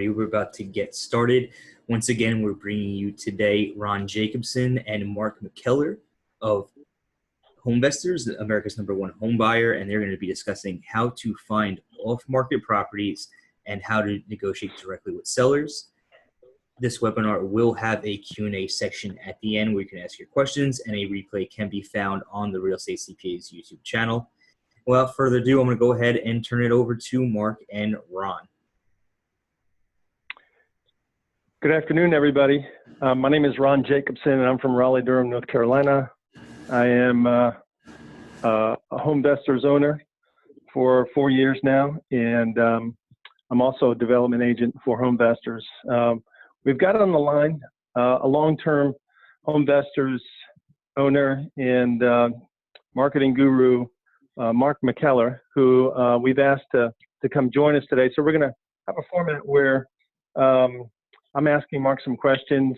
We're about to get started. Once again, we're bringing you today Ron Jacobson and Mark McKeller of HomeVestors, America's #1 home buyer, and they're going to be discussing how to find off-market properties and how to negotiate directly with sellers. This webinar will have a Q&A section at the end where you can ask your questions, and a replay can be found on the Real Estate CPA's YouTube channel. Without further ado, I'm going to go ahead and turn it over to Mark and Ron. Good afternoon, everybody. My name is Ron Jacobson, and I'm from Raleigh-Durham, North Carolina. I am a HomeVestors owner for 4 years now, and I'm also a development agent for HomeVestors. We've got on the line a long-term HomeVestors owner and marketing guru, Mark McKeller, who we've asked to come join us today. So we're going to have a format where I'm asking Mark some questions,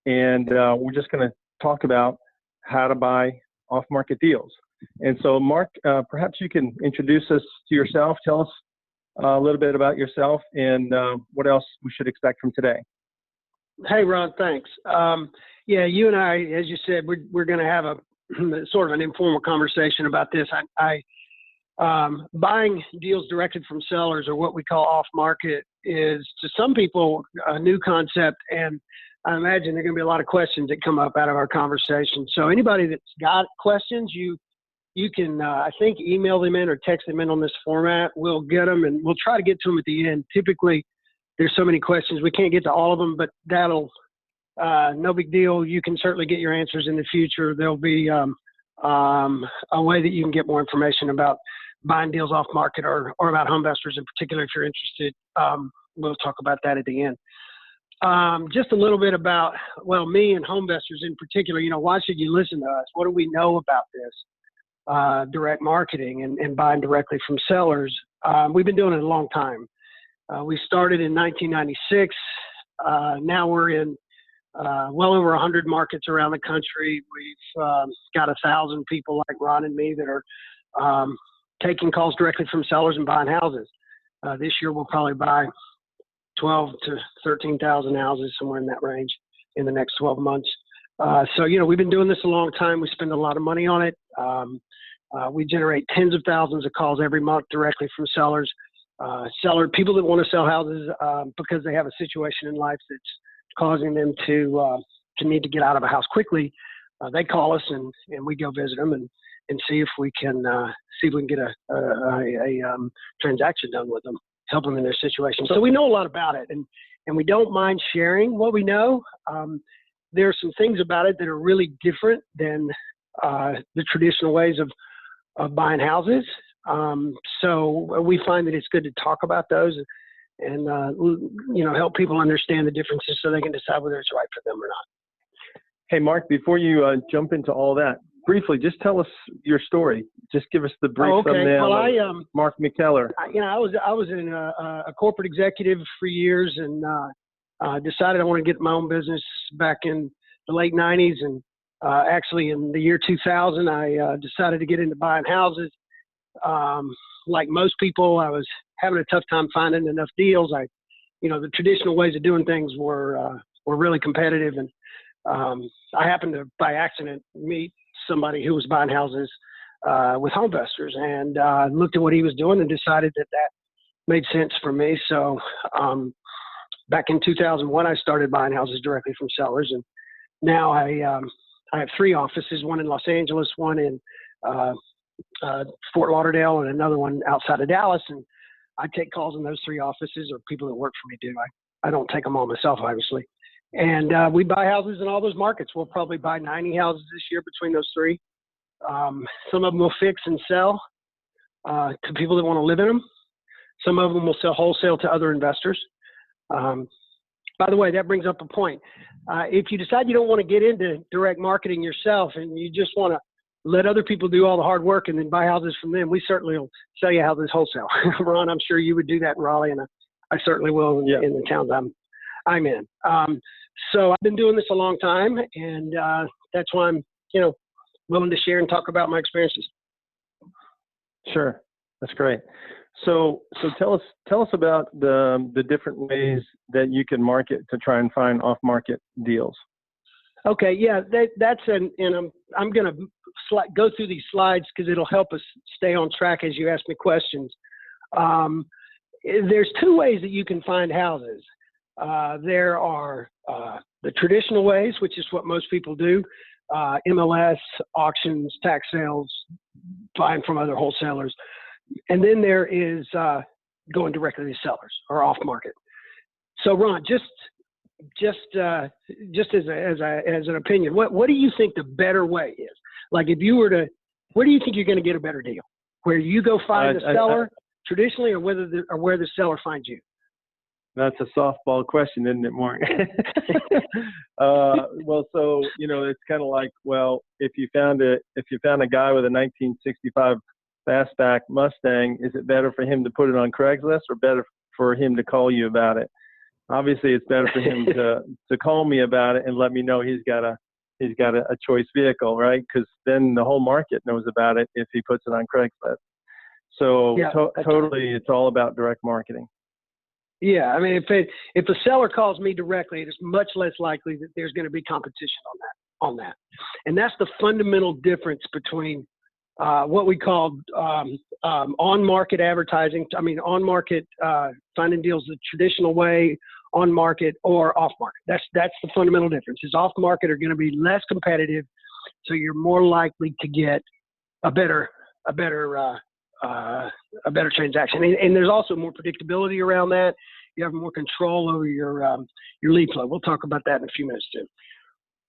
and we're just going to talk about how to buy off-market deals. And so, Mark, perhaps you can introduce us to yourself. Tell us a little bit about yourself and what else we should expect from today. Hey, Ron, thanks. Yeah, you and I, as you said, we're going to have a sort of an informal conversation about this. Buying deals directed from sellers, or what we call off-market, is to some people a new concept, and I imagine there are going to be a lot of questions that come up out of our conversation. So anybody that's got questions, you can, I think, email them in or text them in on this format. We'll get them, and we'll try to get to them at the end. Typically, there's so many questions, we can't get to all of them, but that'll, no big deal. You can certainly get your answers in the future. There'll be a way that you can get more information about buying deals off market or about HomeVestors in particular if you're interested. We'll talk about that at the end. Just a little bit about, well, me and HomeVestors in particular. You know, why should you listen to us? What do we know about this direct marketing and buying directly from sellers? We've been doing it a long time. We started in 1996. Now we're in well over 100 markets around the country. We've got 1,000 people like Ron and me that are taking calls directly from sellers and buying houses. This year we'll probably buy 12 to 13,000 houses, somewhere in that range, in the next 12 months. So, you know, we've been doing this a long time. We spend a lot of money on it. We generate tens of thousands of calls every month directly from sellers. People that want to sell houses because they have a situation in life that's causing them to need to get out of a house quickly. They call us, and we go visit them and see if we can get a transaction done with them, help them in their situation. So we know a lot about it, and we don't mind sharing what we know. There are some things about it that are really different than the traditional ways of buying houses. So we find that it's good to talk about those and you know, help people understand the differences so they can decide whether it's right for them or not. Hey, Mark, before you jump into all that, briefly, just tell us your story. Just give us the brief thumbnail of Mark McKeller. You know, I was in a corporate executive for years, and decided I want to get my own business back in the late 90s. And actually, in the year 2000, I decided to get into buying houses. Like most people, I was having a tough time finding enough deals. You know, the traditional ways of doing things were really competitive, and I happened to, by accident, meet somebody who was buying houses with HomeVestors, and looked at what he was doing and decided that made sense for me. So back in 2001, I started buying houses directly from sellers, and now I have 3 offices: one in Los Angeles, one in Fort Lauderdale, and another one outside of Dallas. And I take calls in those 3 offices, or people that work for me do. I don't take them all myself, obviously. And we buy houses in all those markets. We'll probably buy 90 houses this year between those 3. Some of them will fix and sell to people that want to live in them. Some of them will sell wholesale to other investors. By the way, that brings up a point. If you decide you don't want to get into direct marketing yourself and you just want to let other people do all the hard work and then buy houses from them, we certainly will sell you houses wholesale. Ron, I'm sure you would do that in Raleigh, and I certainly will in the towns I'm in. So I've been doing this a long time, and that's why I'm, you know, willing to share and talk about my experiences. Sure. That's great. So tell us about the different ways that you can market to try and find off-market deals. Okay, yeah, that's and I'm going to go through these slides because it'll help us stay on track as you ask me questions. There's two ways that you can find houses. There are the traditional ways, which is what most people do, MLS, auctions, tax sales, buying from other wholesalers. And then there is going directly to sellers or off market. So Ron, just as an opinion, what do you think the better way is? Like if you were to, where do you think you're going to get a better deal? Where you go find the seller traditionally, or where the seller finds you? That's a softball question, isn't it, Mark? Well, so it's kind of like, well, if you found a guy with a 1965 fastback Mustang, is it better for him to put it on Craigslist or better for him to call you about it? Obviously, it's better for him to call me about it and let me know he's got a choice vehicle, right? Because then the whole market knows about it if he puts it on Craigslist. So yeah, totally, it's all about direct marketing. Yeah, I mean, if a seller calls me directly, it is much less likely that there's going to be competition on that, and that's the fundamental difference between what we call on-market advertising. I mean, on-market finding deals the traditional way, on-market or off-market. That's the fundamental difference. Is off-market are going to be less competitive, so you're more likely to get a better transaction. And there's also more predictability around that. You have more control over your lead flow. We'll talk about that in a few minutes too.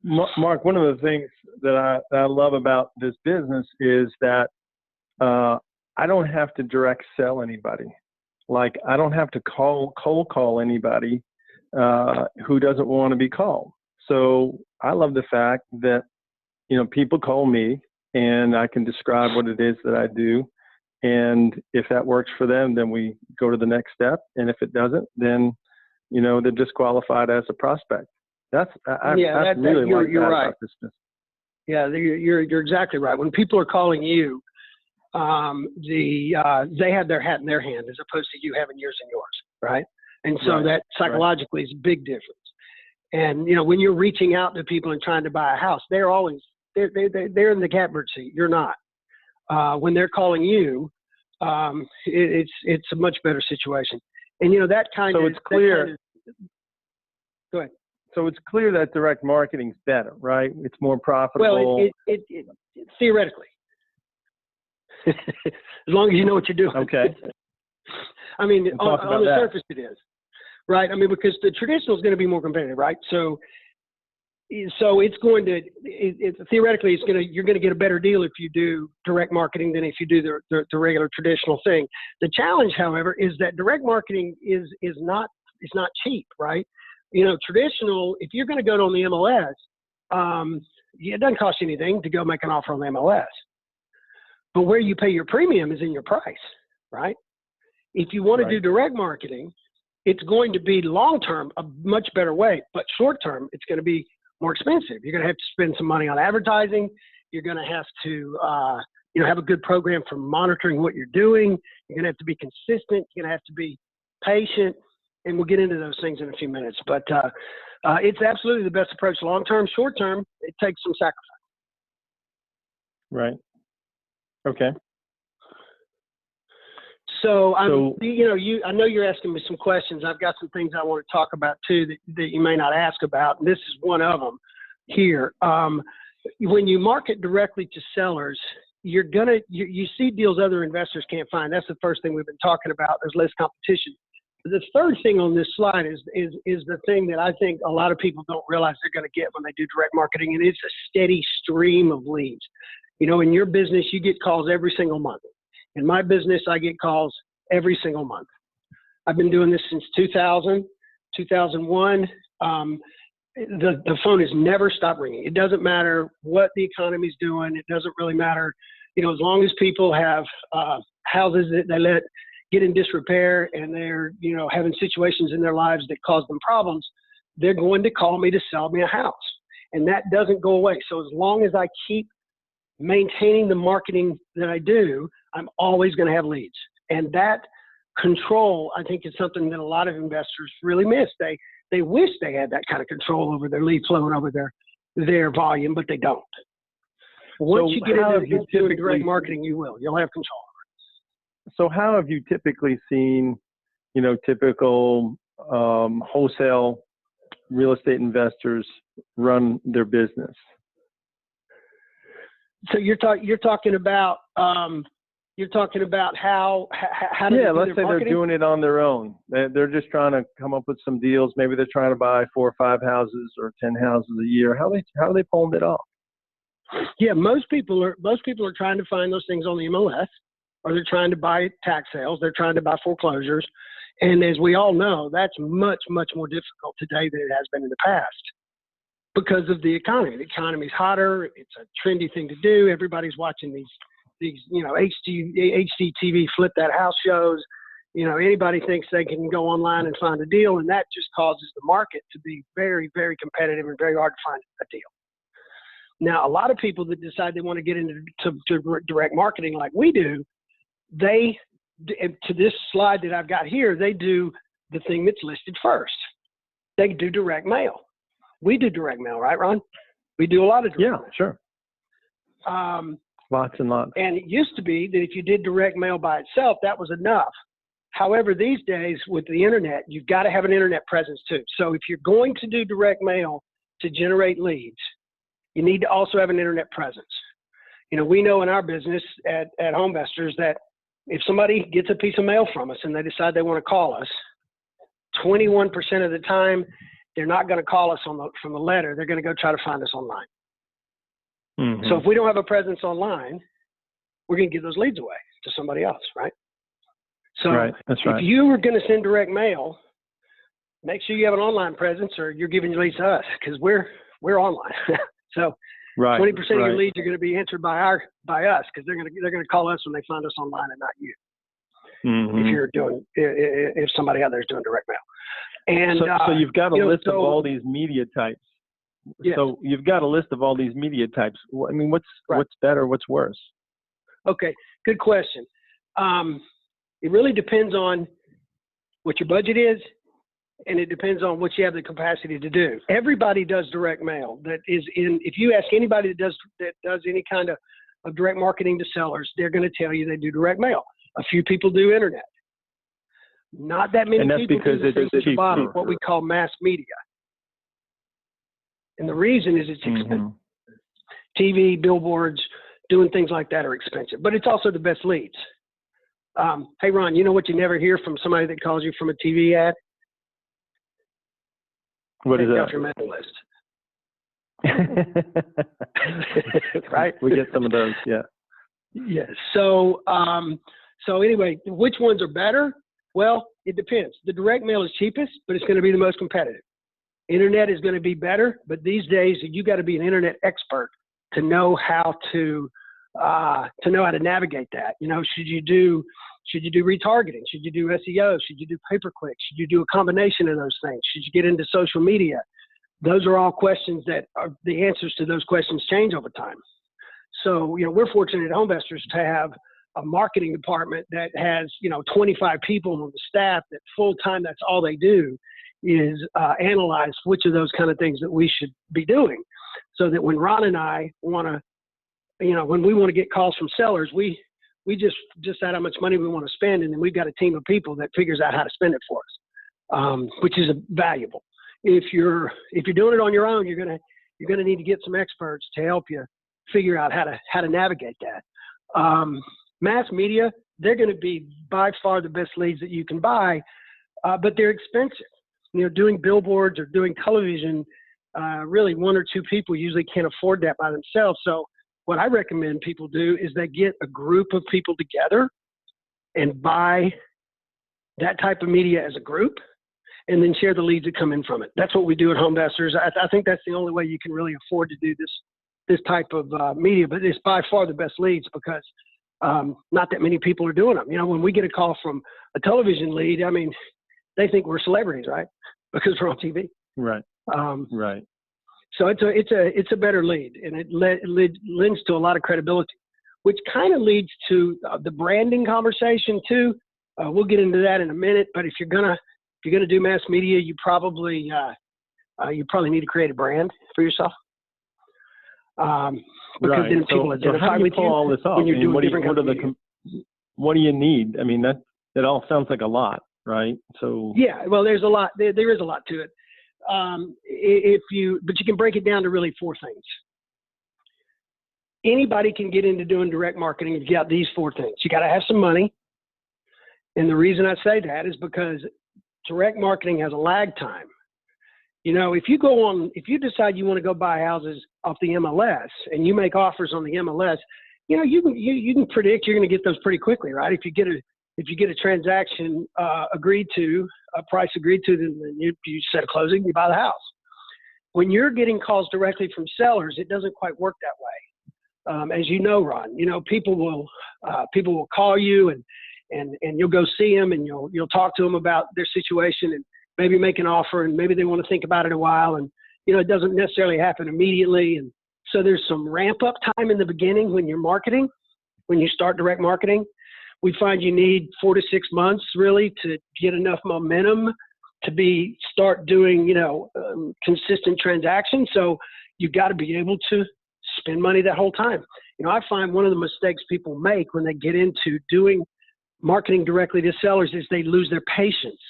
Mark, one of the things that I love about this business is that I don't have to direct sell anybody. Like I don't have to cold call anybody who doesn't want to be called. So I love the fact that people call me and I can describe what it is that I do. And if that works for them, then we go to the next step. And if it doesn't, then, they're disqualified as a prospect. I really like that about this business. Yeah, you're exactly right. When people are calling you, they have their hat in their hand as opposed to you having yours in yours, right? And so that psychologically is a big difference. And when you're reaching out to people and trying to buy a house, they're in the catbird seat. You're not. When they're calling you, it's a much better situation. And that kind of. So it's clear. Go ahead. So it's clear that direct marketing is better, right? It's more profitable. Well, it theoretically, as long as you know what you're doing. Okay. I mean, on the surface it is, right? I mean, because the traditional is going to be more competitive, right? So it's going to theoretically you're going to get a better deal if you do direct marketing than if you do the regular traditional thing. The challenge, however, is that direct marketing is not cheap, right? Traditional, if you're going to go on the MLS, it doesn't cost you anything to go make an offer on the MLS. But where you pay your premium is in your price, right? If you want to do direct marketing, it's going to be long-term a much better way, but short-term, it's going to be more expensive. You're going to have to spend some money on advertising. You're going to have to, have a good program for monitoring what you're doing. You're going to have to be consistent. You're going to have to be patient, and we'll get into those things in a few minutes. But it's absolutely the best approach long-term. Short-term, it takes some sacrifice. Right. Okay. So I know you're asking me some questions. I've got some things I want to talk about too that you may not ask about. And this is one of them here. When you market directly to sellers, you see deals other investors can't find. That's the first thing we've been talking about. There's less competition. The third thing on this slide is the thing that I think a lot of people don't realize they're going to get when they do direct marketing, and it's a steady stream of leads. In your business, you get calls every single month. In my business, I get calls every single month. I've been doing this since 2000, 2001. The phone has never stopped ringing. It doesn't matter what the economy's doing. It doesn't really matter. As long as people have houses that they let get in disrepair and they're, having situations in their lives that cause them problems, they're going to call me to sell me a house. And that doesn't go away. So as long as I keep maintaining the marketing that I do, I'm always going to have leads. And that control, I think, is something that a lot of investors really miss. They wish they had that kind of control over their lead flow and over their volume, but they don't. Once you get into direct marketing, you'll have control. So how have you typically seen, typical wholesale real estate investors run their business? So you're talking about how to let's say marketing? they're doing it on their own. They're just trying to come up with some deals. Maybe they're trying to buy 4 or 5 houses or 10 houses a year. How are they pulling it off? Yeah, most people are trying to find those things on the MLS, or they're trying to buy tax sales. They're trying to buy foreclosures. And as we all know, that's much, much more difficult today than it has been in the past because of the economy. The economy's hotter. It's a trendy thing to do. Everybody's watching these HGTV flip that house shows. Anybody thinks they can go online and find a deal, and that just causes the market to be very, very competitive and very hard to find a deal. Now, a lot of people that decide they want to get into direct marketing like we do, to this slide that I've got here, they do the thing that's listed first. They do direct mail. We do direct mail, right, Ron? We do a lot of direct mail. Sure. Lots and lots. And it used to be that if you did direct mail by itself, that was enough. However, these days with the internet, you've got to have an internet presence too. So if you're going to do direct mail to generate leads, you need to also have an internet presence. We know in our business at HomeVestors that if somebody gets a piece of mail from us and they decide they want to call us, 21% of the time, they're not going to call us from the letter. They're going to go try to find us online. Mm-hmm. So if we don't have a presence online, we're going to give those leads away to somebody else, right? So That's right. If you were going to send direct mail, make sure you have an online presence or you're giving your leads to us because we're online. So 20% of your leads are going to be answered by us because they're going to call us when they find us online and not you. Mm-hmm. If somebody out there is doing direct mail. And so you've got a list of all these media types. Yes. So you've got a list of all these media types. I mean, what's better? What's worse? Okay, good question. It really depends on what your budget is, and it depends on what you have the capacity to do. Everybody does direct mail. If you ask anybody that does any kind of direct marketing to sellers, they're going to tell you they do direct mail. A few people do internet. Not that many people do the things at the bottom, what we call mass media. And the reason is it's expensive. TV, billboards, doing things like that are expensive, but it's also the best leads. Hey, Ron, you know what you never hear from somebody that calls you from a TV ad? What is that? Off your mailing list. Right? We get some of those, yeah. Yes. So anyway, which ones are better? Well, it depends. The direct mail is cheapest, but it's going to be the most competitive. Internet is going to be better, but these days you got to be an internet expert to know how to navigate that. Should you do retargeting? Should you do SEO? Should you do pay-per-click? Should you do a combination of those things? Should you get into social media? Those are all questions that the answers to those questions change over time. So, we're fortunate at HomeVestors to have a marketing department that has, 25 people on the staff that full time, that's all they do is analyze which of those kind of things that we should be doing. So that when Ron and I want to, when we want to get calls from sellers, we just decide how much money we want to spend, and then we've got a team of people that figures out how to spend it for us, which is valuable. If you're doing it on your own, you're gonna need to get some experts to help you figure out how to navigate that. Mass media, they're going to be by far the best leads that you can buy, but they're expensive. Doing billboards or doing television, really 1 or 2 people usually can't afford that by themselves. So what I recommend people do is they get a group of people together and buy that type of media as a group and then share the leads that come in from it. That's what we do at HomeVestors. I think that's the only way you can really afford to do this type of media, but it's by far the best leads because not that many people are doing them. When we get a call from a television lead, they think we're celebrities, right? Because we're on TV. Right. Right. So it's a better lead, and it lends to a lot of credibility, which kind of leads to the branding conversation too. We'll get into that in a minute. But if you're gonna do mass media, you probably need to create a brand for yourself. Because then people identify with you. All this off? When you're doing what do you need? I mean, that all sounds like a lot, right? So yeah, well, there's a lot. There is a lot to it. But you can break it down to really 4 things. Anybody can get into doing direct marketing if you got these 4 things. You got to have some money. And the reason I say that is because direct marketing has a lag time. You know, if you decide you want to go buy houses off the MLS and you make offers on the MLS, you know, you can predict you're going to get those pretty quickly, right? If you get a transaction agreed to, a price agreed to, then you set a closing, you buy the house. When you're getting calls directly from sellers, it doesn't quite work that way. As you know, Ron, you know, people will call you and you'll go see them and you'll talk to them about their situation and maybe make an offer, and maybe they want to think about it a while, and you know, it doesn't necessarily happen immediately. And so there's some ramp up time in the beginning when you're marketing, when you start direct marketing. We find you need 4 to 6 months really to get enough momentum to start doing, you know, consistent transactions. So you've got to be able to spend money that whole time. You know, I find one of the mistakes people make when they get into doing marketing directly to sellers is they lose their patience.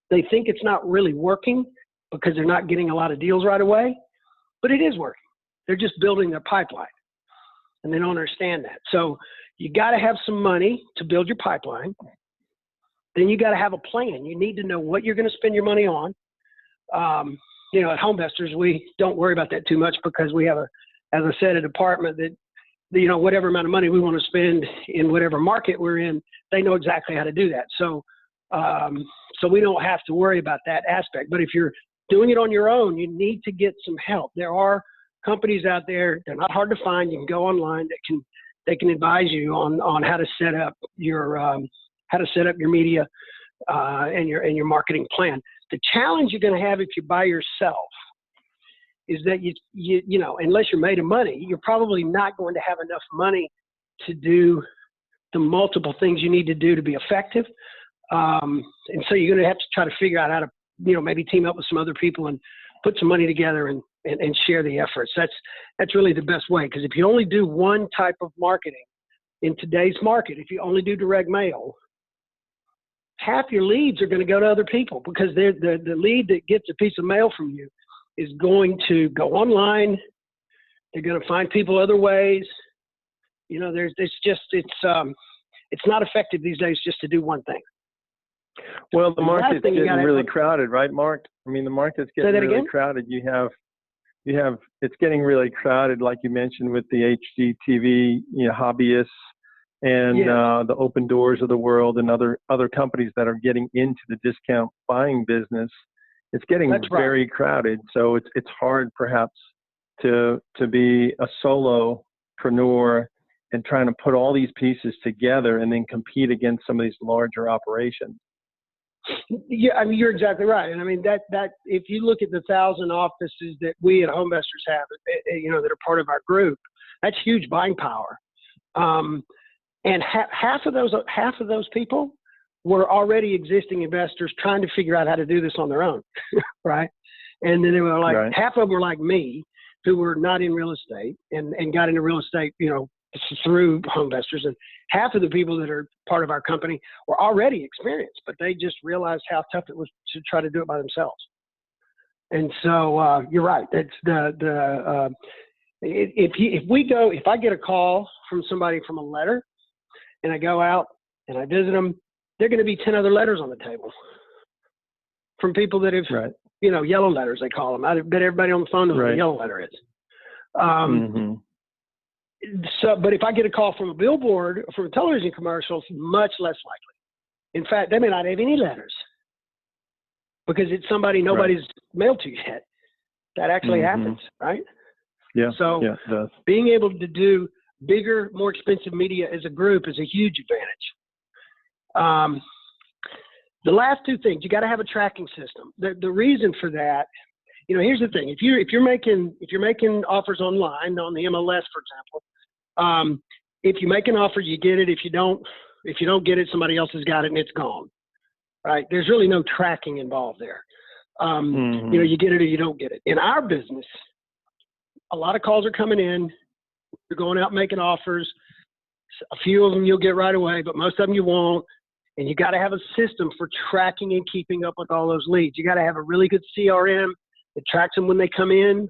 They think it's not really working because they're not getting a lot of deals right away, but it is working. They're just building their pipeline, and they don't understand that. So you got to have some money to build your pipeline. Then you got to have a plan. You need to know what you're going to spend your money on. You know, at HomeVestors, we don't worry about that too much because we have as I said, a department that, you know, whatever amount of money we want to spend in whatever market we're in, they know exactly how to do that. So we don't have to worry about that aspect. But if you're doing it on your own, you need to get some help. There are companies out there, they're not hard to find. You can go online they can advise you on how to set up your media and your marketing plan. The challenge you're going to have if you're by yourself is that you know, unless you're made of money, you're probably not going to have enough money to do the multiple things you need to do to be effective. And so you're going to have to try to figure out how to, you know, maybe team up with some other people and put some money together and share the efforts. That's really the best way. Because if you only do one type of marketing in today's market, if you only do direct mail, half your leads are going to go to other people because the lead that gets a piece of mail from you is going to go online. They're going to find people other ways. You know, it's not effective these days just to do one thing. Well, the market's getting really crowded, right, Mark? I mean, the market's getting really crowded. You have it's getting really crowded, like you mentioned, with the HGTV, you know, hobbyists and the Open Doors of the world and other companies that are getting into the discount buying business. It's getting very crowded, so it's hard perhaps to be a solopreneur and trying to put all these pieces together and then compete against some of these larger operations. Yeah, I mean, you're exactly right. And I mean, that if you look at the 1,000 offices that we at HomeVestors have, you know, that are part of our group, that's huge buying power. And half of those people were already existing investors trying to figure out how to do this on their own, right? And then they were like, half of them were like me, who were not in real estate and got into real estate, you know, through HomeVestors, and half of the people that are part of our company were already experienced, but they just realized how tough it was to try to do it by themselves. And so you're right. That's if I get a call from somebody from a letter, and I go out and I visit them, there are going to be 10 other letters on the table from people that have, you know, yellow letters they call them. I bet everybody on the phone knows what a yellow letter is. So, but if I get a call from a billboard or from a television commercial, it's much less likely. In fact, they may not have any letters because it's somebody nobody's mailed to yet. That actually happens, right? Yeah. So being able to do bigger, more expensive media as a group is a huge advantage. The last 2 things, you got to have a tracking system. The reason for that, you know, here's the thing: if you're making offers online on the MLS, for example, if you make an offer, you get it. If you don't, If you don't get it, somebody else has got it and it's gone, right? There's really no tracking involved there. You get it or you don't get it. In our business, a lot of calls are coming in. You're going out making offers. A few of them you'll get right away, but most of them you won't. And you got to have a system for tracking and keeping up with all those leads. You got to have a really good CRM that tracks them when they come in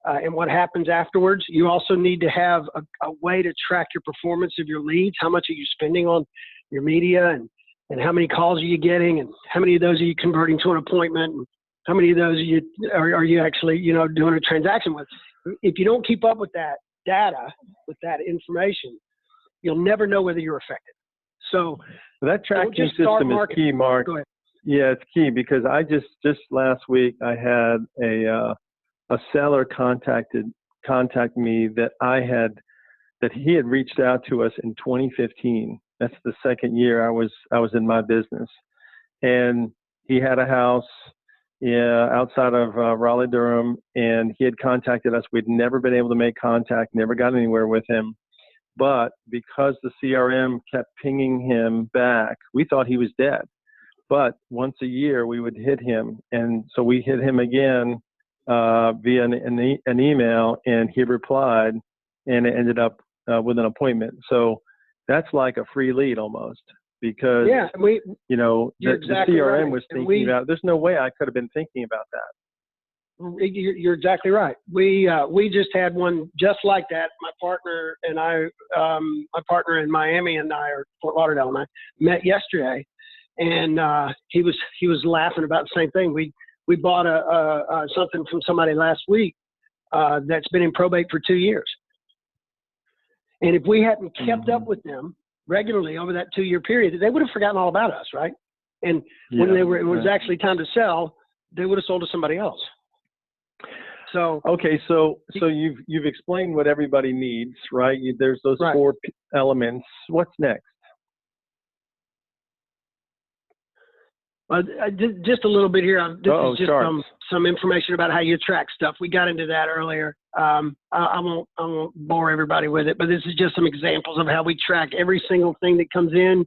and what happens afterwards. You also need to have a way to track your performance of your leads. How much are you spending on your media, and how many calls are you getting, and how many of those are you converting to an appointment, and how many of those are you actually doing a transaction with. If you don't keep up with that data, with that information, you'll never know whether you're effective. So that tracking system is key, Mark. Go ahead. Yeah, it's key, because I just last week I had a seller contact me that he had reached out to us in 2015. That's the second year I was in my business, and he had a house outside of Raleigh, Durham, and he had contacted us. We'd never been able to make contact, never got anywhere with him. But because the CRM kept pinging him back, we thought he was dead. But once a year, we would hit him. And so we hit him again via an email, and he replied, and it ended up with an appointment. So that's like a free lead almost, because, the CRM was thinking about, there's no way I could have been thinking about that. You're exactly right. We just had one just like that. My partner in Miami and I, or Fort Lauderdale and I, met yesterday, and he was laughing about the same thing. We bought something from somebody last week that's been in probate for 2 years, and if we hadn't kept up with them regularly over that 2-year period, they would have forgotten all about us, right? And when it was actually time to sell, they would have sold to somebody else. So okay, so you've explained what everybody needs, right? There's those right. 4 elements. What's next? Just a little bit here. This is just charts. Some information about how you track stuff. We got into that earlier. I won't bore everybody with it, but this is just some examples of how we track every single thing that comes in,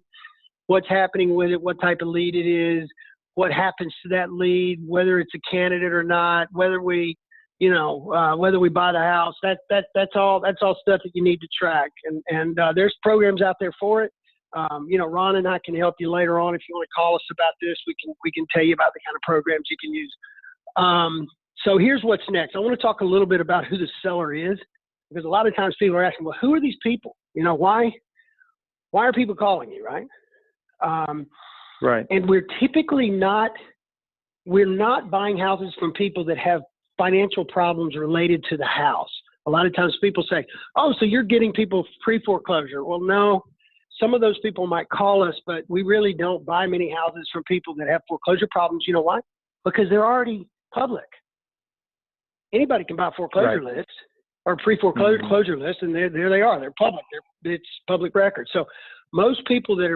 what's happening with it, what type of lead it is, what happens to that lead, whether it's a candidate or not, whether we buy the house. That's all stuff that you need to track. And there's programs out there for it. Ron and I can help you later on if you want to call us about this. We can tell you about the kind of programs you can use. So here's what's next. I want to talk a little bit about who the seller is, because a lot of times people are asking, well, who are these people? Why are people calling you, right? Right. And we're not buying houses from people that have financial problems related to the house. A lot of times people say, oh, so you're getting people pre-foreclosure. Well, no, some of those people might call us, but we really don't buy many houses from people that have foreclosure problems. You know why? Because they're already public. Anybody can buy foreclosure lists or pre-foreclosure lists, and there they are. They're public. It's public record. So most people that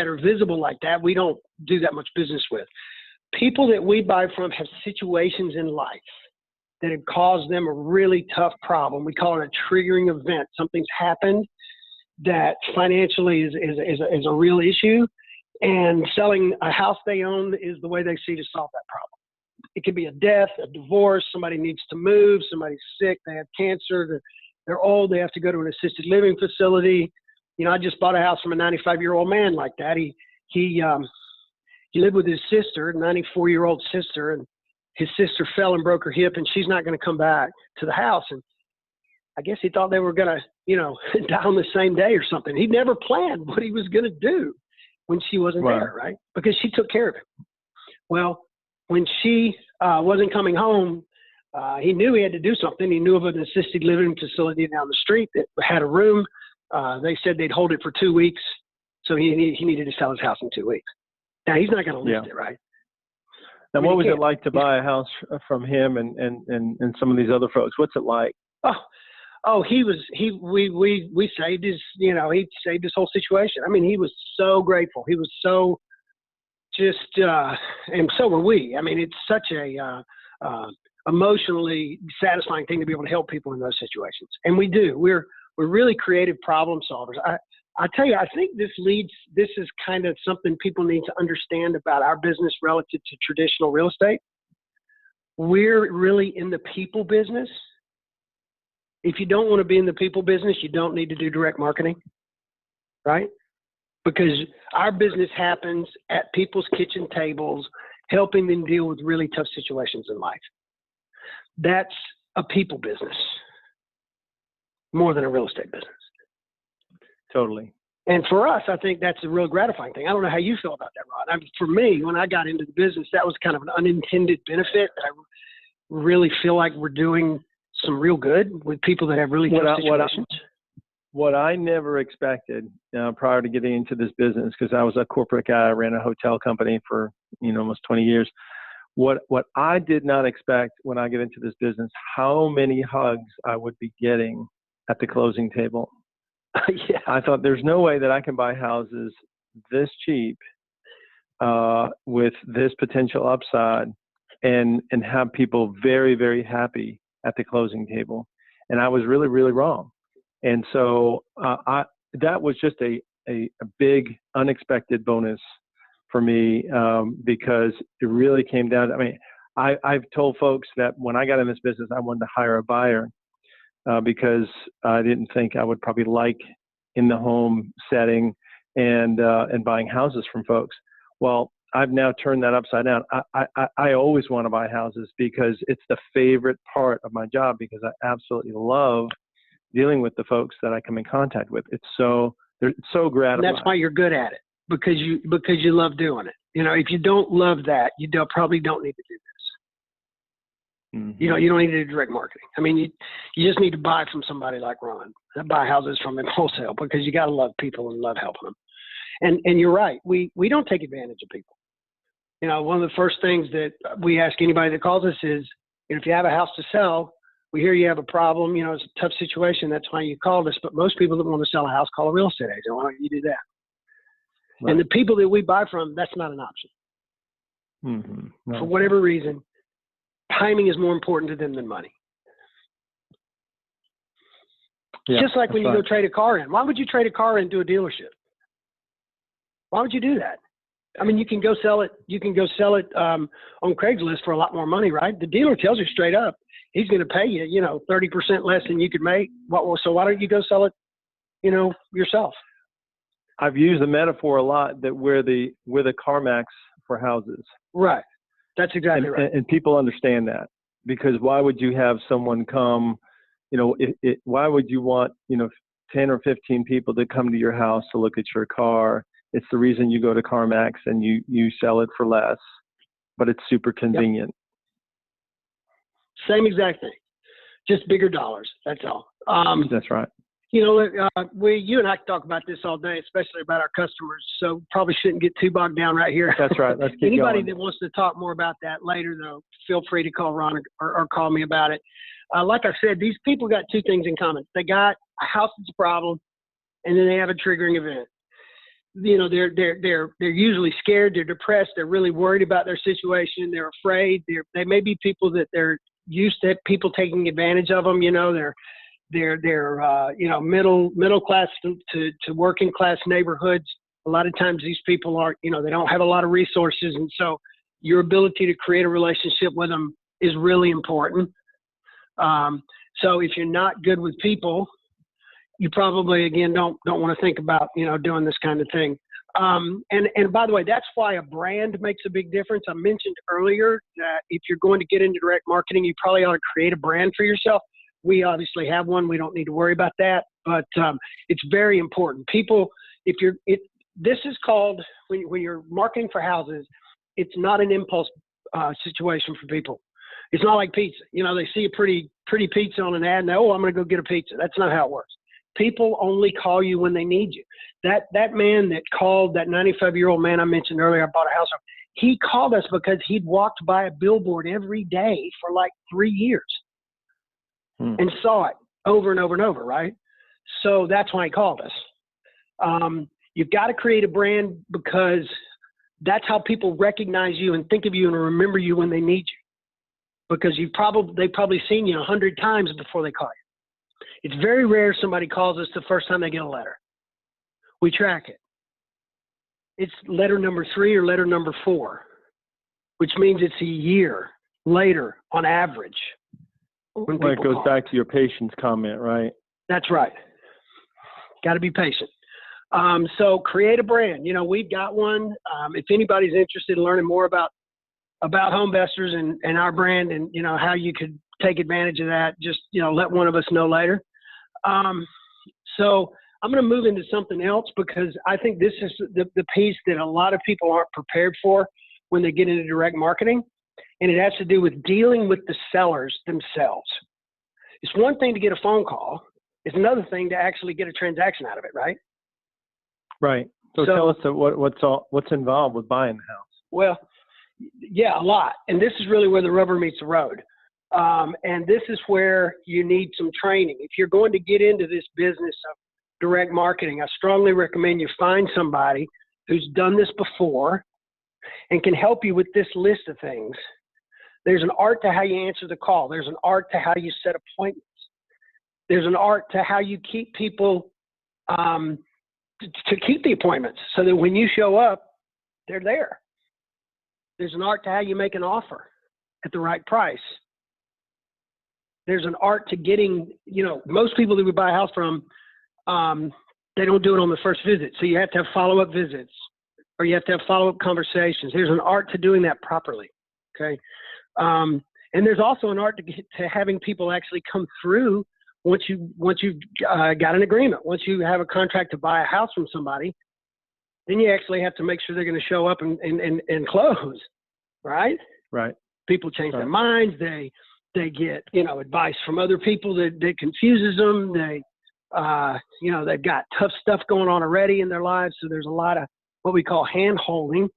are visible like that, we don't do that much business with. People that we buy from have situations in life that have caused them a really tough problem. We call it a triggering event. Something's happened that financially is a real issue, and selling a house they own is the way they see to solve that problem. It could be a death, a divorce, somebody needs to move, somebody's sick, they have cancer, they're old, they have to go to an assisted living facility. I just bought a house from a 95-year-old man like that. He lived with his sister, a 94-year-old sister, and his sister fell and broke her hip, and she's not going to come back to the house. And I guess he thought they were going to, die on the same day or something. He never planned what he was going to do when she wasn't there, right? Because she took care of him. Well, when she wasn't coming home, he knew he had to do something. He knew of an assisted living facility down the street that had a room. They said they'd hold it for 2 weeks, so he needed to sell his house in 2 weeks. Now, he's not going to list it, right? Now, what was it like to buy a house from him and some of these other folks? What's it like? We saved his, he saved his whole situation. I mean, he was so grateful. He was so and so were we. I mean, it's such a emotionally satisfying thing to be able to help people in those situations. And we do. We're really creative problem solvers. I tell you, I think this is kind of something people need to understand about our business relative to traditional real estate. We're really in the people business. If you don't want to be in the people business, you don't need to do direct marketing, right? Because our business happens at people's kitchen tables, helping them deal with really tough situations in life. That's a people business more than a real estate business. Totally. And for us, I think that's a real gratifying thing. I don't know how you feel about that, Rod. I mean, for me, when I got into the business, that was kind of an unintended benefit that I really feel like we're doing some real good with people that have really tough situations. What I never expected prior to getting into this business, because I was a corporate guy, I ran a hotel company for almost 20 years. What I did not expect when I get into this business, how many hugs I would be getting at the closing table. Yeah. I thought there's no way that I can buy houses this cheap with this potential upside and have people very, very happy at the closing table. And I was really, really wrong. And so that was just a big unexpected bonus for me because it really came down to, I mean, I've told folks that when I got in this business, I wanted to hire a buyer because I didn't think I would probably like in the home setting and buying houses from folks. Well, I've now turned that upside down. I always want to buy houses because it's the favorite part of my job because I absolutely love dealing with the folks that I come in contact with. It's so gratifying. And that's why you're good at it because you love doing it. If you don't love that, you probably don't need to do this. Mm-hmm. You don't need to do direct marketing. I mean, you just need to buy from somebody like Ron, buy houses from him wholesale because you got to love people and love helping them. And you're right. We don't take advantage of people. One of the first things that we ask anybody that calls us is, if you have a house to sell, we hear you have a problem, it's a tough situation. That's why you called us. But most people that want to sell a house call a real estate agent. Why don't you do that? Right. And the people that we buy from, that's not an option. Mm-hmm. No. For whatever reason, timing is more important to them than money. Yeah, just like when you go trade a car in. Why would you trade a car into a dealership? Why would you do that? I mean, you can go sell it. You can go sell it on Craigslist for a lot more money, right? The dealer tells you straight up, he's going to pay you, 30% less than you could make. So why don't you go sell it, yourself? I've used the metaphor a lot that we're the CarMax for houses. Right. That's exactly right. And people understand that because why would you have someone come, why would you want, 10 or 15 people to come to your house to look at your car? It's the reason you go to CarMax and you sell it for less, but it's super convenient. Yep. Same exact thing, just bigger dollars. That's all. That's right. You and I can talk about this all day, especially about our customers. So probably shouldn't get too bogged down right here. That's right. Let's keep Anybody going. that wants to talk more about that later, though, feel free to call Ron or call me about it. Like I said, these people got two things in common. They got a house that's a problem, and then they have a triggering event. They're usually scared. They're depressed. They're really worried about their situation. They're afraid. They may be people that they're used to people taking advantage of them. They're middle class to working class neighborhoods. A lot of times these people are, they don't have a lot of resources. And so your ability to create a relationship with them is really important. So if you're not good with people, you probably, again, don't want to think about, doing this kind of thing. And by the way, that's why a brand makes a big difference. I mentioned earlier that if you're going to get into direct marketing, you probably ought to create a brand for yourself. We obviously have one. We don't need to worry about that, but it's very important. People, this is called, when you're marketing for houses, it's not an impulse situation for people. It's not like pizza. They see a pretty pizza on an ad and I'm going to go get a pizza. That's not how it works. People only call you when they need you. That man that called, that 95-year-old man I mentioned earlier, I bought a house from, he called us because he'd walked by a billboard every day for like 3 years and saw it over and over and over, right? So that's why he called us. You've got to create a brand because that's how people recognize you and think of you and remember you when they need you. Because they've probably seen you 100 times before they call you. It's very rare somebody calls us the first time they get a letter. we track it. It's letter number 3 or letter number 4, which means it's a year later on average. When it goes back to your patience comment, right? That's right. Got to be patient. So create a brand. We've got one. If anybody's interested in learning more about HomeVestors and our brand and, how you could take advantage of that, just, let one of us know later. So I'm going to move into something else because I think this is the piece that a lot of people aren't prepared for when they get into direct marketing. And it has to do with dealing with the sellers themselves. It's one thing to get a phone call. It's another thing to actually get a transaction out of it, right? Right. So tell us what's involved with buying the house. Well, yeah, a lot. And this is really where the rubber meets the road. And this is where you need some training. If you're going to get into this business of direct marketing, I strongly recommend you find somebody who's done this before and can help you with this list of things. There's an art to how you answer the call. There's an art to how you set appointments. There's an art to how you keep people to keep the appointments so that when you show up, they're there. There's an art to how you make an offer at the right price. There's an art to getting, most people that we buy a house from, they don't do it on the first visit. So you have to have follow-up visits or you have to have follow-up conversations. There's an art to doing that properly. Okay. And there's also an art to having people actually come through once you've got an agreement. Once you have a contract to buy a house from somebody, then you actually have to make sure they're going to show up and close, right? Right. People change their minds. They get, advice from other people that confuses them. They've got tough stuff going on already in their lives. So there's a lot of what we call hand holding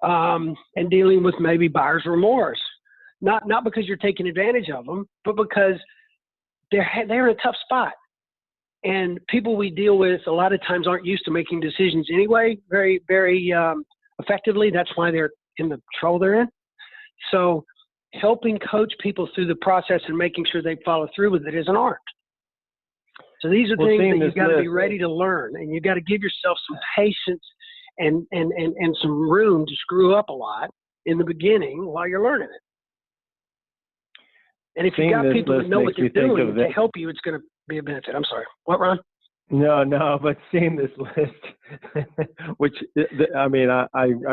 and dealing with maybe buyer's remorse. Not because you're taking advantage of them, but because they're in a tough spot. And people we deal with a lot of times aren't used to making decisions anyway, very, very effectively. That's why they're in the trouble they're in. So helping coach people through the process and making sure they follow through with it is an art. So these are things that you've got to be ready to learn, and you've got to give yourself some patience and some room to screw up a lot in the beginning while you're learning it. And if you've got people that know what they're doing to help you, it's going to be a benefit. I'm sorry. What, Ron? No, but seeing this list, which I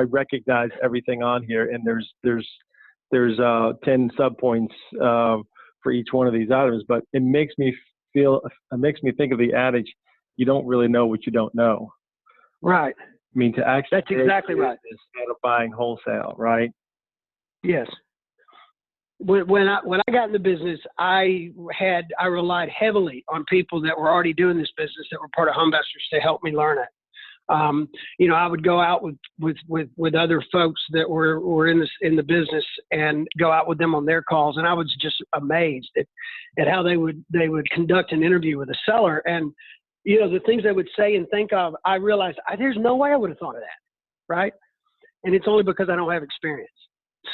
recognize everything on here, and there's 10 subpoints for each one of these items, but it makes me think of the adage, you don't really know what you don't know. Right. I mean, to actually that's exactly right. Instead of buying wholesale, right? Yes. When I got in the business, I relied heavily on people that were already doing this business, that were part of HomeVestors, to help me learn it. I would go out with other folks that were in the business and go out with them on their calls, and I was just amazed at how they would conduct an interview with a seller, and the things they would say and think of. I realized there's no way I would have thought of that, right? And it's only because I don't have experience.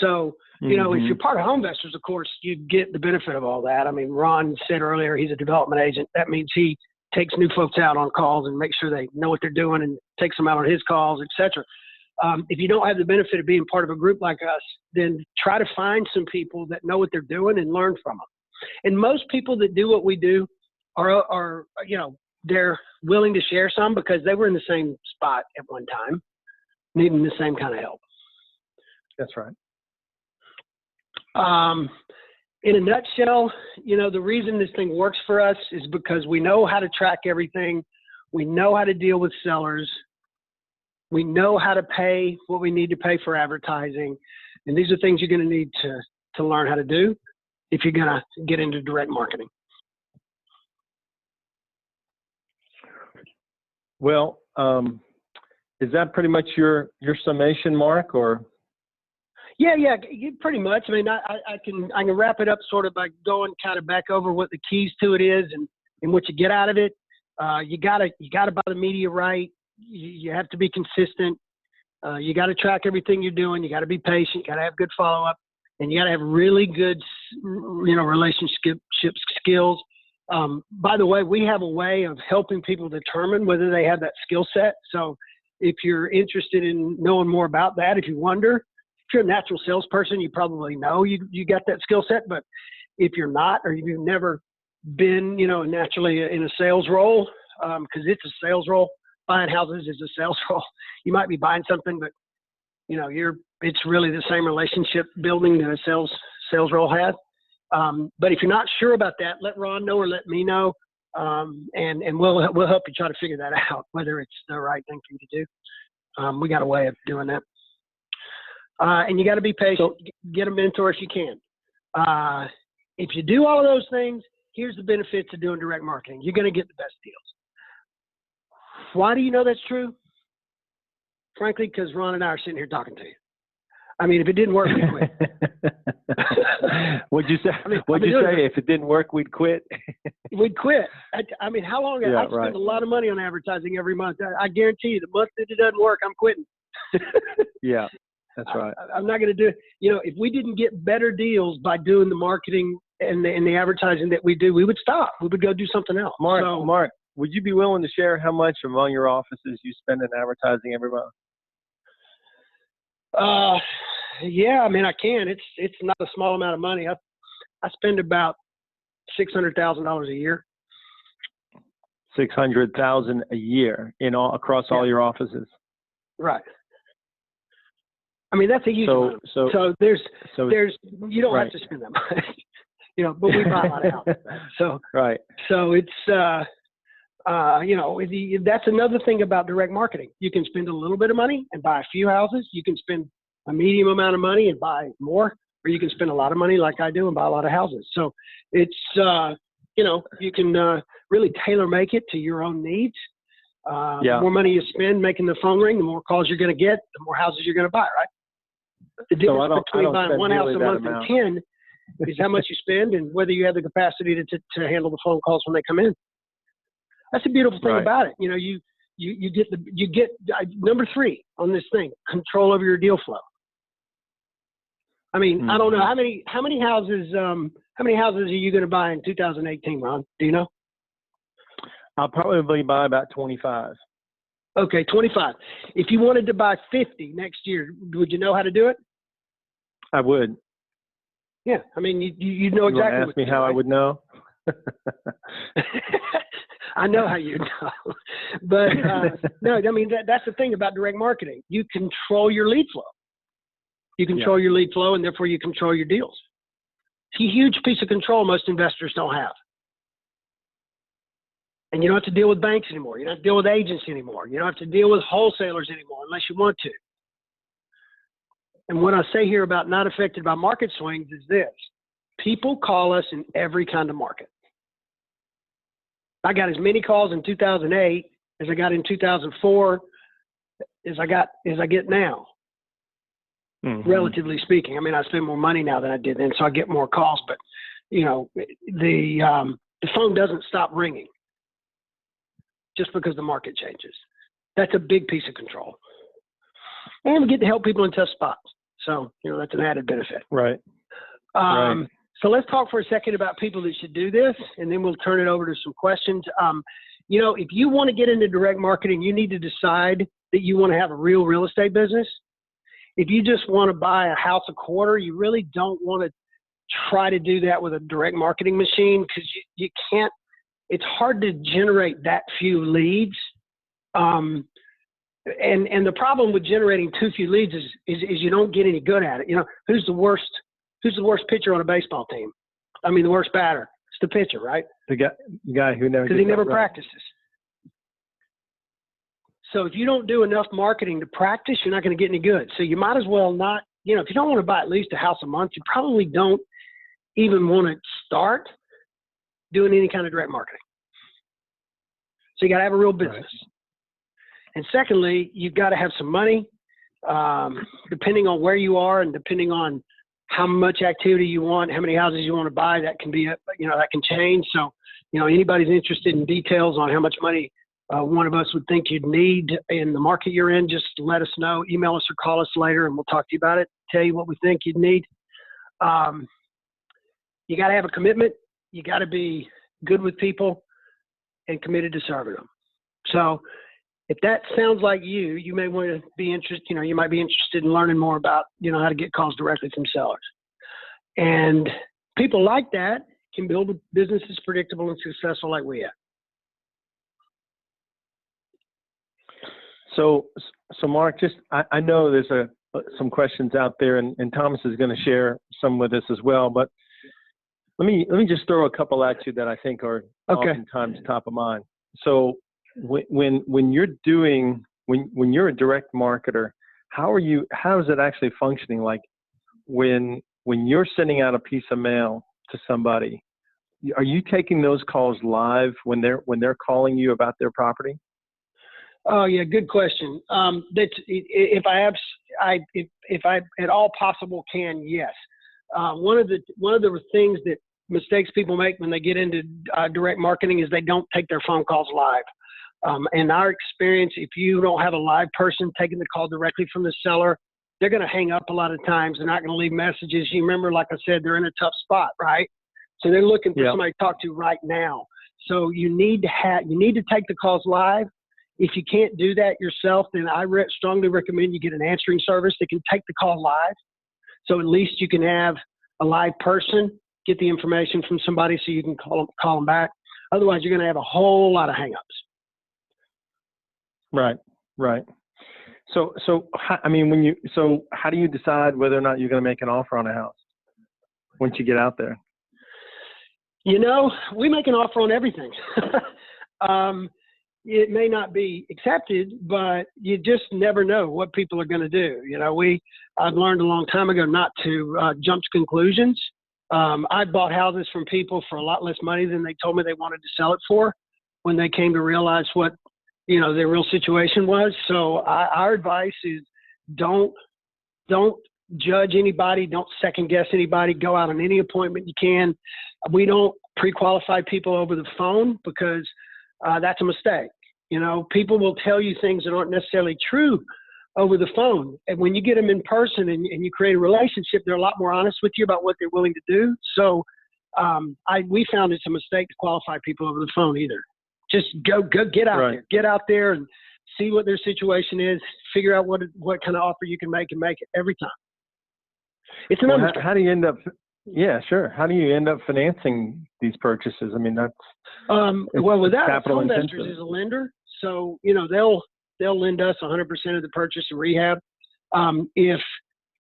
So, if you're part of HomeVestors, of course, you get the benefit of all that. I mean, Ron said earlier he's a development agent. That means he takes new folks out on calls and makes sure they know what they're doing and takes them out on his calls, etc. If you don't have the benefit of being part of a group like us, then try to find some people that know what they're doing and learn from them. And most people that do what we do are they're willing to share some because they were in the same spot at one time, needing the same kind of help. That's right. In a nutshell, the reason this thing works for us is because we know how to track everything. We know how to deal with sellers. We know how to pay what we need to pay for advertising. And these are things you're going to need to learn how to do if you're going to get into direct marketing. Well, is that pretty much your summation, Mark, or? Yeah, pretty much. I mean, I can wrap it up sort of by going kind of back over what the keys to it is and what you get out of it. You gotta buy the media right. You have to be consistent. You got to track everything you're doing. You got to be patient. You got to have good follow up, and you got to have really good, relationship skills. By the way, we have a way of helping people determine whether they have that skill set. So if you're interested in knowing more about that, if you wonder, if you're a natural salesperson, you probably know you got that skill set. But if you're not, or you've never been, naturally in a sales role, because it's a sales role, buying houses is a sales role. You might be buying something, but it's really the same relationship building that a sales role has. But if you're not sure about that, let Ron know or let me know, and we'll help you try to figure that out, whether it's the right thing for you to do. We got a way of doing that. And you got to be patient. Get a mentor if you can. If you do all of those things, here's the benefits of doing direct marketing. You're going to get the best deals. Why do you know that's true? Frankly, because Ron and I are sitting here talking to you. I mean, if it didn't work, we'd quit. What'd you say? What'd you say? If it didn't work, we'd quit. We'd quit. I mean, how long? Yeah, I spend a lot of money on advertising every month. I guarantee you, the month that it doesn't work, I'm quitting. Yeah, that's right. I'm not going to do it. If we didn't get better deals by doing the marketing and the advertising that we do, we would stop. We would go do something else. Mark, would you be willing to share how much among your offices you spend in advertising every month? Yeah, I mean, I can. It's not a small amount of money. I spend about $600,000 a year. 600,000 a year across all your offices. Right. I mean, that's a huge amount. So there's you don't have to spend that much, but we buy a lot of houses. So right. So it's that's another thing about direct marketing. You can spend a little bit of money and buy a few houses. You can spend a medium amount of money and buy more, or you can spend a lot of money like I do and buy a lot of houses. So it's, you can really tailor make it to your own needs. The more money you spend making the phone ring, the more calls you're going to get, the more houses you're going to buy, right? The difference between buying one house a month and 10 is how much you spend and whether you have the capacity to handle the phone calls when they come in. That's the beautiful thing about it. You get number 3 on this thing, control over your deal flow. I mean, I don't know how many houses are you going to buy in 2018, Ron? Do you know? I'll probably buy about 25. Okay, 25. If you wanted to buy 50 next year, would you know how to do it? I would. Yeah, I mean, you know exactly. You ask me how I would know. I know how you know, but no, I mean that's the thing about direct marketing. You control your lead flow. You control your lead flow, and therefore you control your deals. It's a huge piece of control most investors don't have. And you don't have to deal with banks anymore. You don't have to deal with agents anymore. You don't have to deal with wholesalers anymore unless you want to. And what I say here about not affected by market swings is this. People call us in every kind of market. I got as many calls in 2008 as I got in 2004 as I get now. Relatively speaking. I mean, I spend more money now than I did then, so I get more calls. But the phone doesn't stop ringing just because the market changes. That's a big piece of control, and we get to help people in tough spots. So that's an added benefit. Right. So let's talk for a second about people that should do this, and then we'll turn it over to some questions. If you want to get into direct marketing, you need to decide that you want to have a real estate business. If you just want to buy a house a quarter, you really don't want to try to do that with a direct marketing machine because you can't. It's hard to generate that few leads. And the problem with generating too few leads is you don't get any good at it. Who's the worst pitcher on a baseball team? I mean, the worst batter. It's the pitcher, right? The guy who never. Because he never practices. So if you don't do enough marketing to practice, you're not going to get any good. So you might as well not. If you don't want to buy at least a house a month, you probably don't even want to start doing any kind of direct marketing. So you got to have a real business. Right. And secondly, you've got to have some money, depending on where you are and depending on how much activity you want, how many houses you want to buy. That can be, that can change. So, anybody's interested in details on how much money one of us would think you'd need in the market you're in, just let us know. Email us or call us later, and we'll talk to you about it. Tell you what we think you'd need. You got to have a commitment. You got to be good with people, and committed to serving them. So if that sounds like you, you may want to be interested, you might be interested in learning more about, how to get calls directly from sellers. And people like that can build businesses predictable and successful like we have. So Mark, I know there's some questions out there, and Thomas is going to share some with us as well. But let me just throw a couple at you that I think are oftentimes top of mind. So when you're a direct marketer, how is it actually functioning? Like when you're sending out a piece of mail to somebody, are you taking those calls live when they're calling you about their property? Oh yeah, good question. If I at all possible can, yes. One of the things that mistakes people make when they get into direct marketing is they don't take their phone calls live. In our experience, if you don't have a live person taking the call directly from the seller, they're going to hang up a lot of times. They're not going to leave messages. You remember, like I said, they're in a tough spot, right? So they're looking for somebody to talk to right now. So you need to take the calls live. If you can't do that yourself, then I strongly recommend you get an answering service that can take the call live. So at least you can have a live person get the information from somebody so you can call them back. Otherwise, you're going to have a whole lot of hangups. Right. So how do you decide whether or not you're going to make an offer on a house once you get out there? We make an offer on everything. It may not be accepted, but you just never know what people are going to do. I've learned a long time ago not to jump to conclusions. I bought houses from people for a lot less money than they told me they wanted to sell it for when they came to realize what, their real situation was. So our advice is don't judge anybody. Don't second guess anybody. Go out on any appointment you can. We don't pre-qualify people over the phone because that's a mistake. People will tell you things that aren't necessarily true over the phone. And when you get them in person and you create a relationship, they're a lot more honest with you about what they're willing to do. So we found it's a mistake to qualify people over the phone either. Just go get out there. Get out there and see what their situation is. Figure out what kind of offer you can make and make it every time. It's an undertaking. How do you end up? Yeah, sure. How do you end up financing these purchases? I mean, that's with that, capital HomeVestors intensive. is a lender, so they'll lend us 100% of the purchase and rehab. If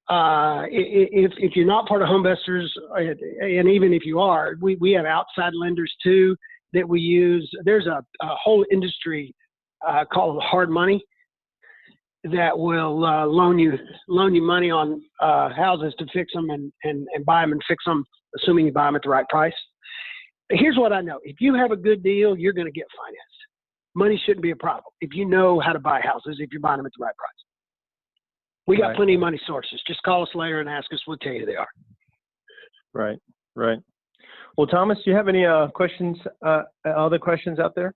you're not part of HomeVestors, and even if you are, we have outside lenders too that we use. There's a whole industry called hard money that will loan you money on houses to fix them and buy them and fix them, assuming you buy them at the right price. But here's what I know. If you have a good deal, you're going to get financed. Money shouldn't be a problem if you know how to buy houses, if you're buying them at the right price. We got plenty of money sources. Just call us later and ask us. We'll tell you they are. Right. Well, Thomas, do you have any questions, other questions out there?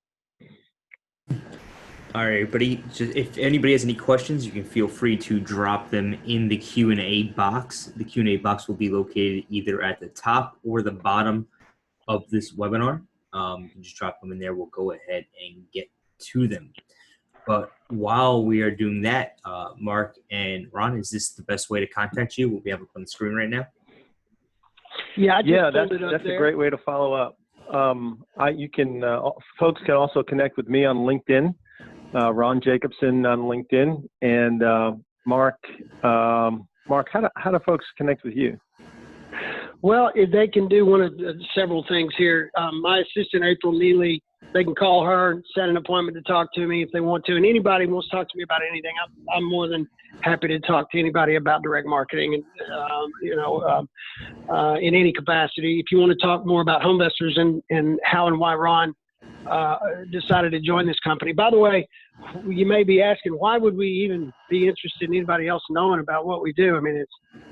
All right, everybody. If anybody has any questions, you can feel free to drop them in the Q&A box. The Q&A box will be located either at the top or the bottom of this webinar. You can just drop them in there. We'll go ahead and get to them. But while we are doing that, Mark and Ron, is this the best way to contact you? We'll be up on the screen right now. Yeah, that's a great way to follow up. Folks can also connect with me on LinkedIn. Ron Jacobson on LinkedIn, and Mark, how do folks connect with you? Well, if they can do one of several things here. My assistant, April Neely, they can call her, set an appointment to talk to me if they want to. And anybody wants to talk to me about anything, I'm more than happy to talk to anybody about direct marketing and, in any capacity. If you want to talk more about HomeVestors and how and why Ron decided to join this company. By the way, you may be asking, why would we even be interested in anybody else knowing about what we do? I mean,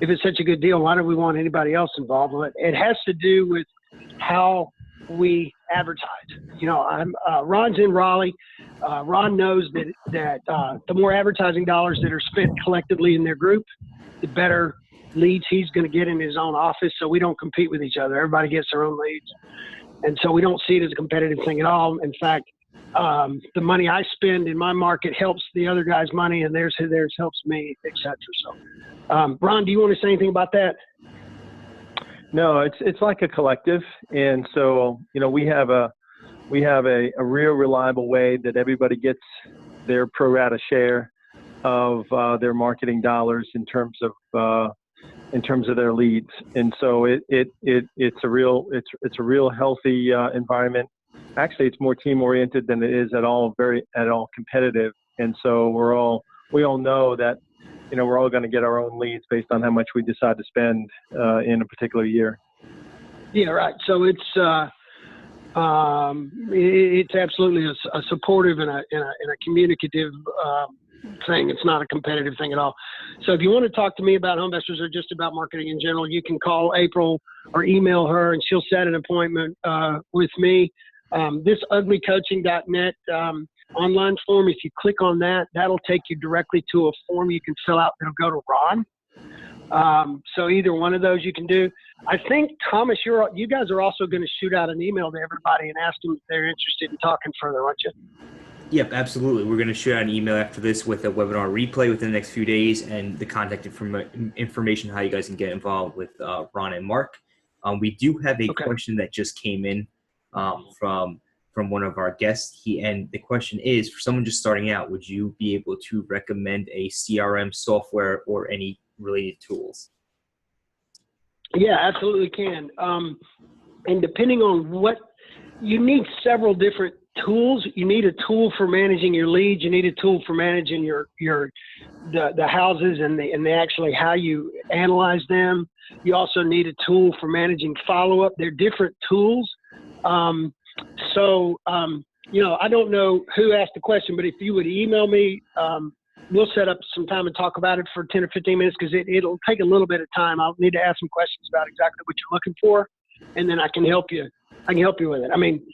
if it's such a good deal, why do we want anybody else involved with it? It has to do with how we advertise. Ron's in Raleigh. Ron knows that the more advertising dollars that are spent collectively in their group, the better leads he's going to get in his own office. So we don't compete with each other. Everybody gets their own leads. And so we don't see it as a competitive thing at all. In fact, the money I spend in my market helps the other guy's money, and theirs helps me, et cetera. So, Ron, do you want to say anything about that? No, it's like a collective, and so we have a real reliable way that everybody gets their pro rata share of their marketing dollars in terms of their leads, and so it's a real healthy environment. Actually, it's more team oriented than it is at all competitive, and so we all know that we're all going to get our own leads based on how much we decide to spend in a particular year. Yeah, right. So it's absolutely a supportive and a communicative thing. It's not a competitive thing at all. So if you want to talk to me about HomeVestors or just about marketing in general, you can call April or email her, and she'll set an appointment with me. This uglycoaching.net online form, if you click on that, that'll take you directly to a form you can fill out. It'll go to Ron. So either one of those you can do. I think, Thomas, you guys are also going to shoot out an email to everybody and ask them if they're interested in talking further, aren't you? Yep, absolutely. We're going to shoot out an email after this with a webinar replay within the next few days and the contact information, how you guys can get involved with Ron and Mark. We do have a question that just came in from one of our guests. And the question is, for someone just starting out, would you be able to recommend a CRM software or any related tools? Yeah, absolutely can. And depending on what you need, several different tools. You need a tool for managing your leads. You need a tool for managing the houses and the actually how you analyze them. You also need a tool for managing follow-up. They're different tools. I don't know who asked the question, but if you would email me, we'll set up some time and talk about it for 10 or 15 minutes because it'll take a little bit of time. I'll need to ask some questions about exactly what you're looking for, and then I can help you. With it. I mean,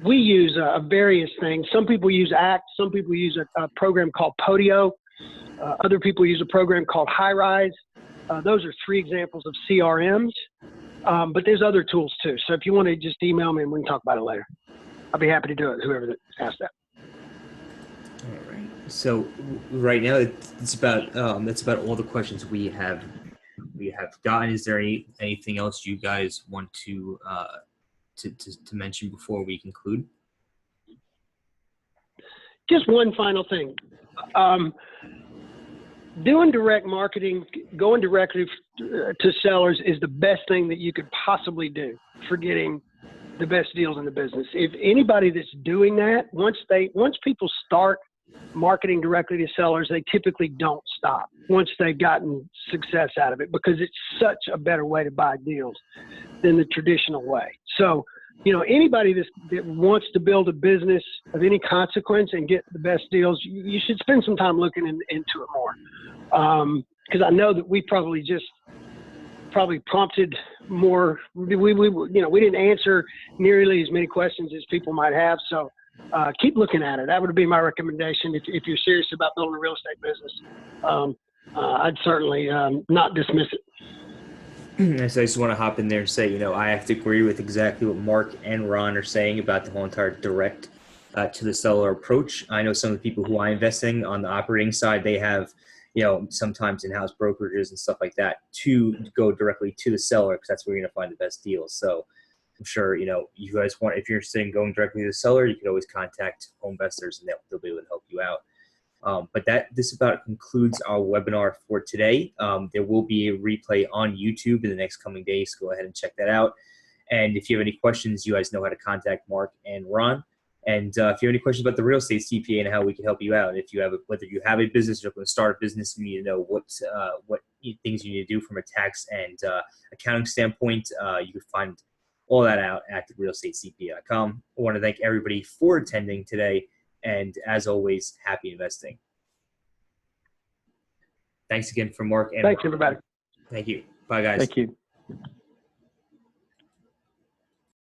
we use various things. Some people use ACT. Some people use a program called Podio. Other people use a program called HighRise. Those are 3 examples of CRMs. But there's other tools too. So if you want to just email me and we can talk about it later. I'll be happy to do it, whoever asked that. All right. So right now that's about all the questions we have gotten. Is there anything else you guys want to mention before we conclude? Just one final thing. Doing direct marketing, going directly to sellers is the best thing that you could possibly do for getting the best deals in the business. If anybody that's doing that, once people start marketing directly to sellers, they typically don't stop once they've gotten success out of it because it's such a better way to buy deals than the traditional way. So, anybody that wants to build a business of any consequence and get the best deals, you should spend some time looking into it more. Because I know that we probably prompted more. We didn't answer nearly as many questions as people might have. So keep looking at it. That would be my recommendation if you're serious about building a real estate business. I'd certainly not dismiss it. So I just want to hop in there and say, I have to agree with exactly what Mark and Ron are saying about the whole entire direct to the seller approach. I know some of the people who I invest in on the operating side, they have, sometimes in-house brokerages and stuff like that to go directly to the seller because that's where you're going to find the best deals. So I'm sure, you guys if you're interested in going directly to the seller, you could always contact HomeVestors and they'll be able to help you out. But this about concludes our webinar for today. There will be a replay on YouTube in the next coming days. Go ahead and check that out. And if you have any questions, you guys know how to contact Mark and Ron. And if you have any questions about the Real Estate CPA and how we can help you out, whether you have a business or going to start a business, you need to know what things you need to do from a tax and accounting standpoint. You can find all that out at realestateCPA.com. I want to thank everybody for attending today. And as always, happy investing. Thanks again for Mark. And thanks, everybody. Thank you. Bye, guys. Thank you.